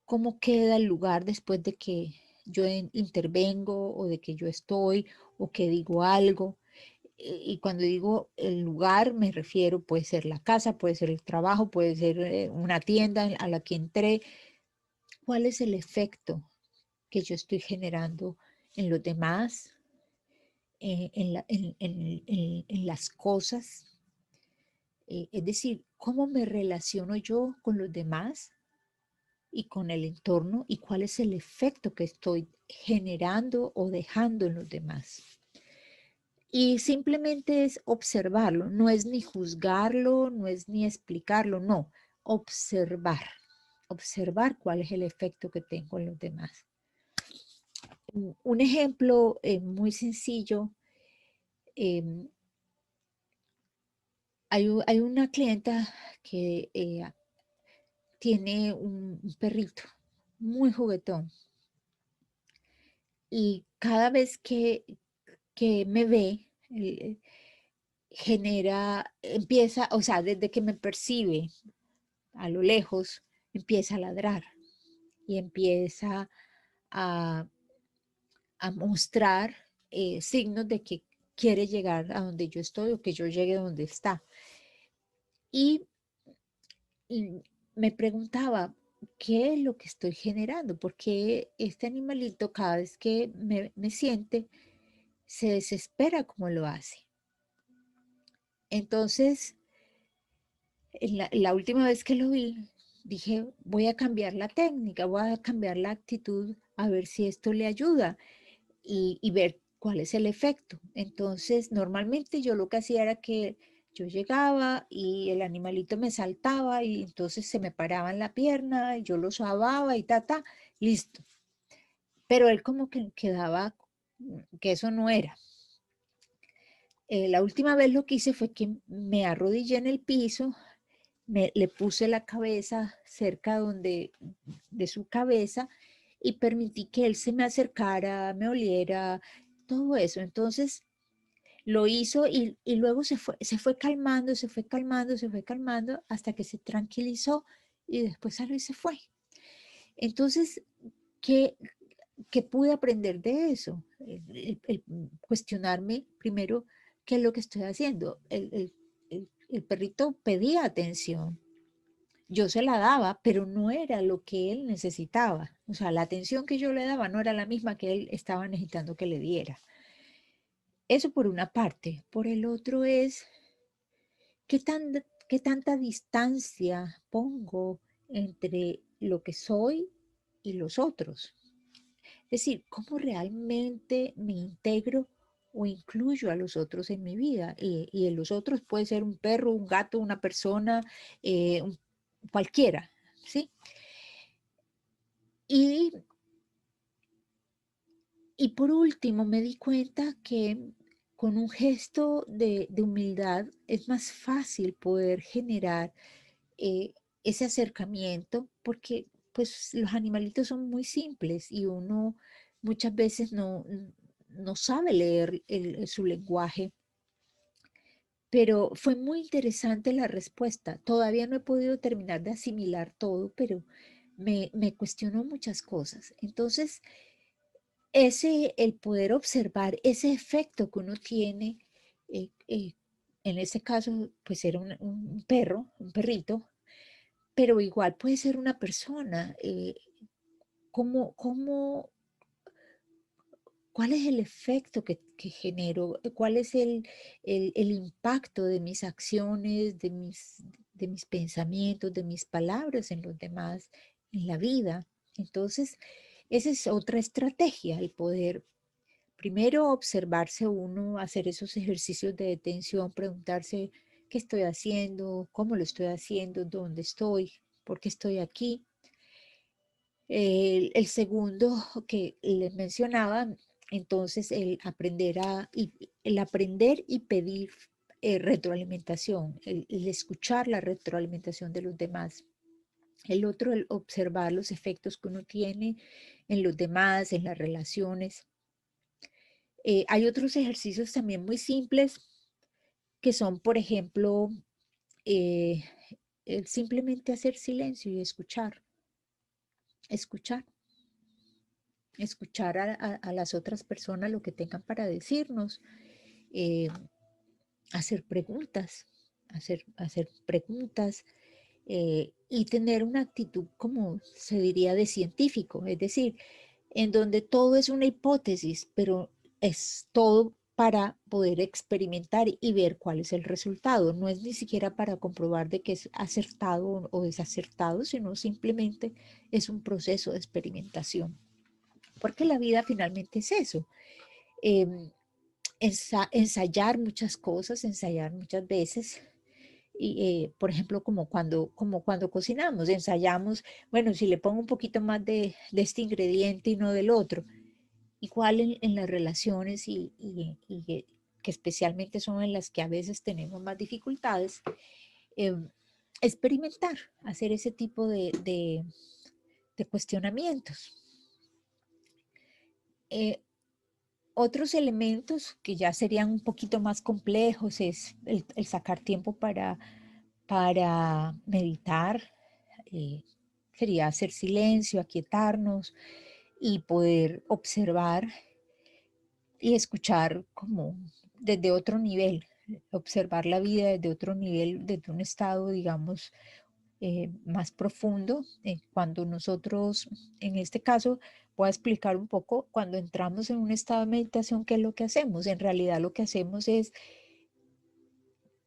¿Cómo queda el lugar después de que yo intervengo o de que yo estoy o que digo algo? Y cuando digo el lugar, me refiero, puede ser la casa, puede ser el trabajo, puede ser una tienda a la que entré. ¿Cuál es el efecto que yo estoy generando en los demás, en las cosas? Es decir, ¿cómo me relaciono yo con los demás y con el entorno y cuál es el efecto que estoy generando o dejando en los demás? Y simplemente es observarlo, no es ni juzgarlo, no es ni explicarlo, no, observar, observar cuál es el efecto que tengo en los demás. Un ejemplo muy sencillo, em, hay una clienta que tiene un perrito muy juguetón y cada vez que me ve, empieza, o sea, desde que me percibe a lo lejos, empieza a ladrar y empieza a, a mostrar signos de que quiere llegar a donde yo estoy o que yo llegue a donde está. Y, y me preguntaba, ¿qué es lo que estoy generando? Porque este animalito cada vez que me siente, se desespera como lo hace. Entonces, la última vez que lo vi, dije, voy a cambiar la técnica, voy a cambiar la actitud, a ver si esto le ayuda y ver cuál es el efecto. Entonces, normalmente yo lo que hacía era que yo llegaba y el animalito me saltaba y entonces se me paraba en la pierna y yo lo sobaba y listo. Pero él como que quedaba que eso no era. La última vez lo que hice fue que me arrodillé en el piso, le puse la cabeza cerca de su cabeza y permití que él se me acercara, me oliera, todo eso. Entonces lo hizo y luego se fue calmando, se fue calmando, se fue calmando hasta que se tranquilizó y después salió y se fue. Entonces, ¿qué, qué pude aprender de eso? El cuestionarme primero qué es lo que estoy haciendo. El perrito pedía atención, yo se la daba, pero no era lo que él necesitaba. O sea, la atención que yo le daba no era la misma que él estaba necesitando que le diera. Eso por una parte. Por el otro es, ¿qué tanta distancia pongo entre lo que soy y los otros? Es decir, ¿cómo realmente me integro o incluyo a los otros en mi vida? Y en los otros puede ser un perro, un gato, una persona, cualquiera, ¿sí? Y, y por último me di cuenta que con un gesto de humildad es más fácil poder generar ese acercamiento porque pues los animalitos son muy simples y uno muchas veces no sabe leer su lenguaje. Pero fue muy interesante la respuesta. Todavía no he podido terminar de asimilar todo, pero me cuestionó muchas cosas. Entonces, el poder observar ese efecto que uno tiene, en ese caso, pues era un perro, un perrito, pero igual puede ser una persona. ¿Cómo, cuál es el efecto que genero? ¿Cuál es el impacto de mis acciones, de mis pensamientos, de mis palabras en los demás, en la vida? Entonces, esa es otra estrategia, el poder primero observarse uno, hacer esos ejercicios de detención, preguntarse qué estoy haciendo, cómo lo estoy haciendo, dónde estoy, por qué estoy aquí. El segundo que les mencionaba, entonces el aprender y pedir retroalimentación, el escuchar la retroalimentación de los demás. El otro, el observar los efectos que uno tiene en los demás, en las relaciones. Hay otros ejercicios también muy simples que son, por ejemplo, eh, el simplemente hacer silencio y escuchar, escuchar, escuchar a las otras personas lo que tengan para decirnos, eh, hacer preguntas, hacer preguntas, y tener una actitud, como se diría, de científico, es decir, en donde todo es una hipótesis, pero es todo para poder experimentar y ver cuál es el resultado. No es ni siquiera para comprobar de que es acertado o desacertado, sino simplemente es un proceso de experimentación. Porque la vida finalmente es eso. Eh, ensayar muchas cosas, ensayar muchas veces. Y, por ejemplo, como cuando cocinamos, ensayamos, bueno, si le pongo un poquito más de este ingrediente y no del otro, igual en las relaciones y que especialmente son en las que a veces tenemos más dificultades, eh, experimentar, hacer ese tipo de cuestionamientos. Eh, Otros elementos que ya serían un poquito más complejos es el sacar tiempo para meditar, eh, sería hacer silencio, aquietarnos y poder observar y escuchar como desde otro nivel, observar la vida desde otro nivel, desde un estado, digamos, más profundo. Cuando nosotros, en este caso, voy a explicar un poco, cuando entramos en un estado de meditación, ¿qué es lo que hacemos? En realidad lo que hacemos es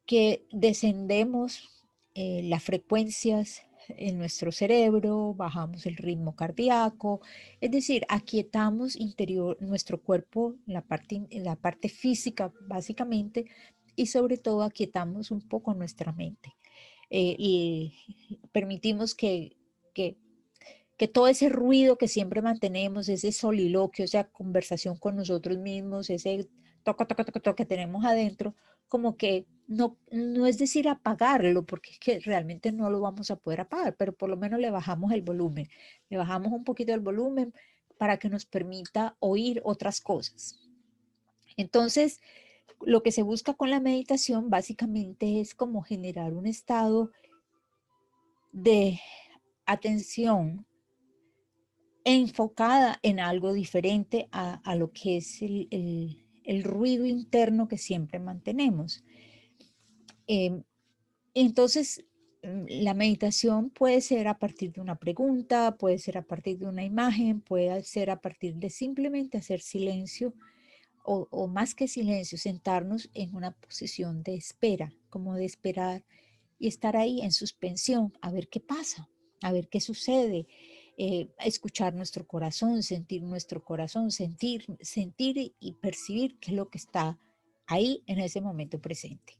que descendemos las frecuencias en nuestro cerebro, bajamos el ritmo cardíaco, es decir, aquietamos interior nuestro cuerpo, la parte física básicamente, y sobre todo aquietamos un poco nuestra mente. Y permitimos que, que todo ese ruido que siempre mantenemos, ese soliloquio, esa conversación con nosotros mismos, ese toco, toco, toco, toco que tenemos adentro, como que no es decir apagarlo, porque es que realmente no lo vamos a poder apagar, pero por lo menos le bajamos el volumen, le bajamos un poquito el volumen para que nos permita oír otras cosas. Entonces, lo que se busca con la meditación básicamente es como generar un estado de atención enfocada en algo diferente a lo que es el ruido interno que siempre mantenemos. Eh, entonces, la meditación puede ser a partir de una pregunta, puede ser a partir de una imagen, puede ser a partir de simplemente hacer silencio o más que silencio, sentarnos en una posición de espera, como de esperar y estar ahí en suspensión, a ver qué pasa, a ver qué sucede, escuchar nuestro corazón, sentir y percibir qué es lo que está ahí en ese momento presente.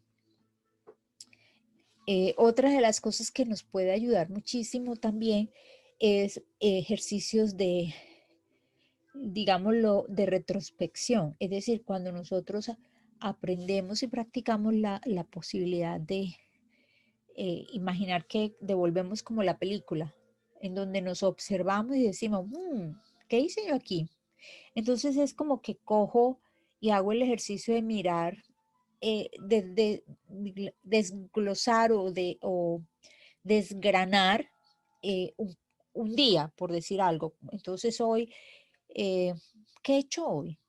Otra de las cosas que nos puede ayudar muchísimo también es ejercicios de, digámoslo, de retrospección, es decir, cuando nosotros aprendemos y practicamos la posibilidad de imaginar que devolvemos como la película, en donde nos observamos y decimos, ¿qué hice yo aquí? Entonces es como que cojo y hago el ejercicio de mirar, desglosar o desgranar un día, por decir algo. Entonces hoy, eh, ¿qué he hecho hoy?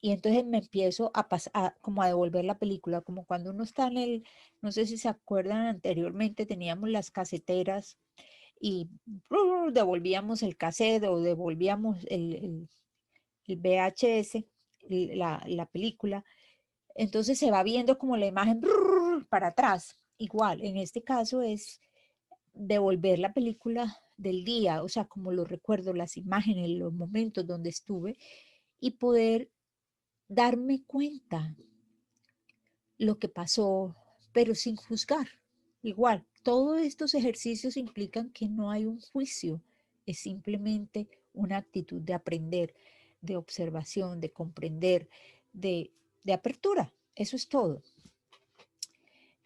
Y entonces me empiezo a pasar, como a devolver la película, como cuando uno está en no sé si se acuerdan, anteriormente teníamos las caseteras y devolvíamos el cassette o devolvíamos el VHS, la película. Entonces se va viendo como la imagen para atrás. Igual, en este caso es devolver la película del día, o sea, como los recuerdos, las imágenes, los momentos donde estuve y poder darme cuenta lo que pasó, pero sin juzgar. Igual, todos estos ejercicios implican que no hay un juicio, es simplemente una actitud de aprender, de observación, de comprender, de apertura. Eso es todo.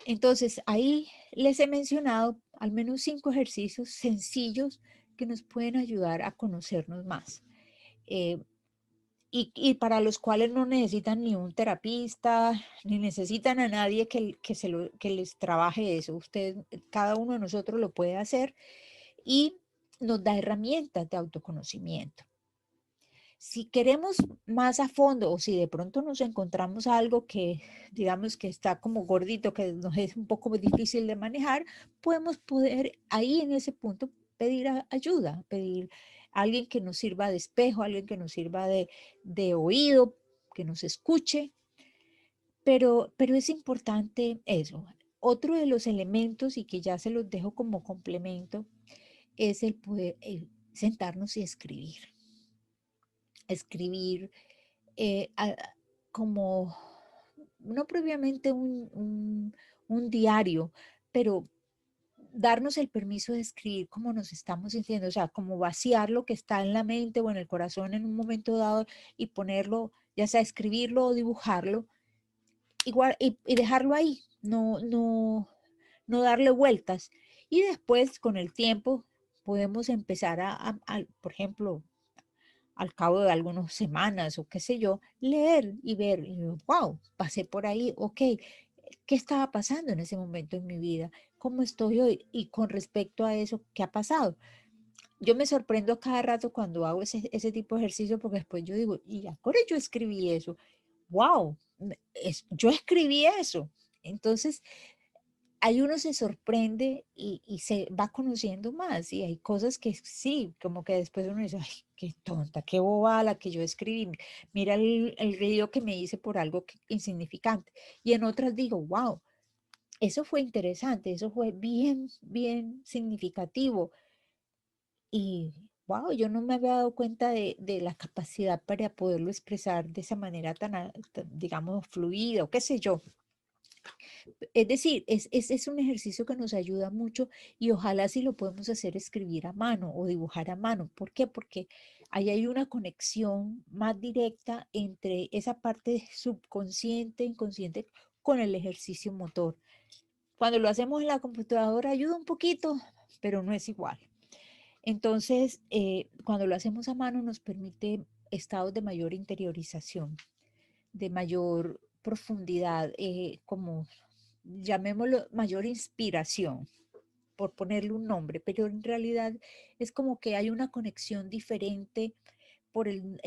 Entonces, ahí les he mencionado al menos 5 ejercicios sencillos que nos pueden ayudar a conocernos más. Eh, y para los cuales no necesitan ni un terapista, ni necesitan a nadie que les trabaje eso. Cada uno de nosotros lo puede hacer y nos da herramientas de autoconocimiento. Si queremos más a fondo o si de pronto nos encontramos algo que digamos que está como gordito, que nos es un poco difícil de manejar, podemos poder ahí en ese punto pedir ayuda, pedir a alguien que nos sirva de espejo, alguien que nos sirva de oído, que nos escuche, pero es importante eso. Otro de los elementos y que ya se los dejo como complemento es el poder sentarnos y escribir. Escribir como, no previamente un diario, pero darnos el permiso de escribir cómo nos estamos sintiendo, o sea, como vaciar lo que está en la mente o en el corazón en un momento dado y ponerlo, ya sea escribirlo o dibujarlo, igual, y dejarlo ahí, no darle vueltas. Y después, con el tiempo, podemos empezar por ejemplo, al cabo de algunas semanas o qué sé yo, leer y ver, y wow, pasé por ahí, ok, ¿qué estaba pasando en ese momento en mi vida? ¿Cómo estoy hoy? Y con respecto a eso, ¿qué ha pasado? Yo me sorprendo cada rato cuando hago ese tipo de ejercicio porque después yo digo, y ahora yo escribí eso, wow, yo escribí eso. Entonces, ahí uno se sorprende y se va conociendo más y hay cosas que sí, como que después uno dice, ay, qué tonta, qué bobada la que yo escribí, mira el río que me hice por algo insignificante. Y en otras digo, wow, eso fue interesante, eso fue bien, bien significativo. Y wow, yo no me había dado cuenta de la capacidad para poderlo expresar de esa manera digamos, fluida o qué sé yo. Es decir, es un ejercicio que nos ayuda mucho y ojalá si lo podemos hacer escribir a mano o dibujar a mano. ¿Por qué? Porque ahí hay una conexión más directa entre esa parte subconsciente, inconsciente, con el ejercicio motor. Cuando lo hacemos en la computadora ayuda un poquito, pero no es igual. Entonces, cuando lo hacemos a mano nos permite estados de mayor interiorización, de mayor profundidad, como llamémoslo mayor inspiración, por ponerle un nombre, pero en realidad es como que hay una conexión diferente por el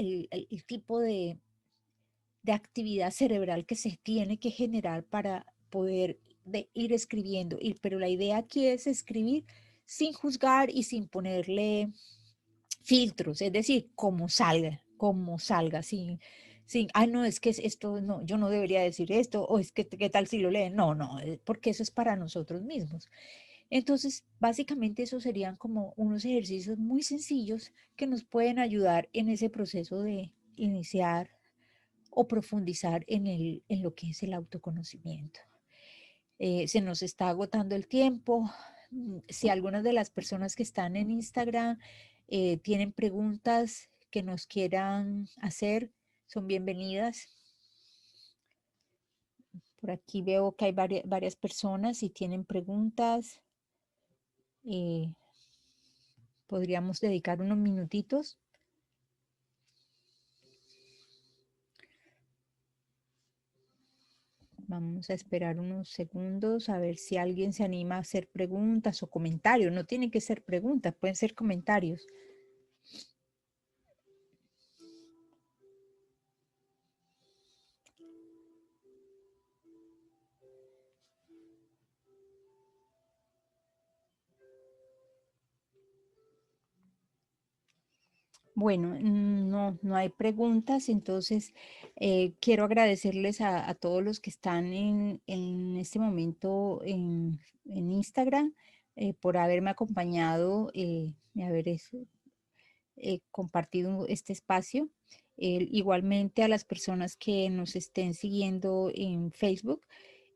tipo de actividad cerebral que se tiene que generar para poder ir escribiendo. Pero la idea aquí es escribir sin juzgar y sin ponerle filtros, es decir, como salga, sin, ay, no, es que esto, no, yo no debería decir esto, o es que, ¿qué tal si lo leen? No, no, porque eso es para nosotros mismos. Entonces, básicamente, eso serían como unos ejercicios muy sencillos que nos pueden ayudar en ese proceso de iniciar o profundizar en lo que es el autoconocimiento. Se nos está agotando el tiempo. Si algunas de las personas que están en Instagram tienen preguntas que nos quieran hacer, son bienvenidas. Por aquí veo que hay varias personas y tienen preguntas. eh, Podríamos dedicar unos minutitos. Vamos a esperar unos segundos a ver si alguien se anima a hacer preguntas o comentarios. No tienen que ser preguntas, pueden ser comentarios. Bueno, no hay preguntas, entonces quiero agradecerles a todos los que están en este momento en Instagram por haberme acompañado y haber compartido este espacio. Igualmente a las personas que nos estén siguiendo en Facebook,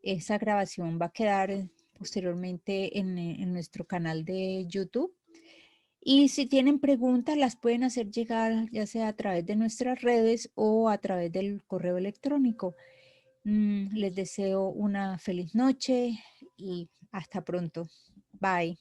esa grabación va a quedar posteriormente en nuestro canal de YouTube. Y si tienen preguntas, las pueden hacer llegar ya sea a través de nuestras redes o a través del correo electrónico. Les deseo una feliz noche y hasta pronto. Bye.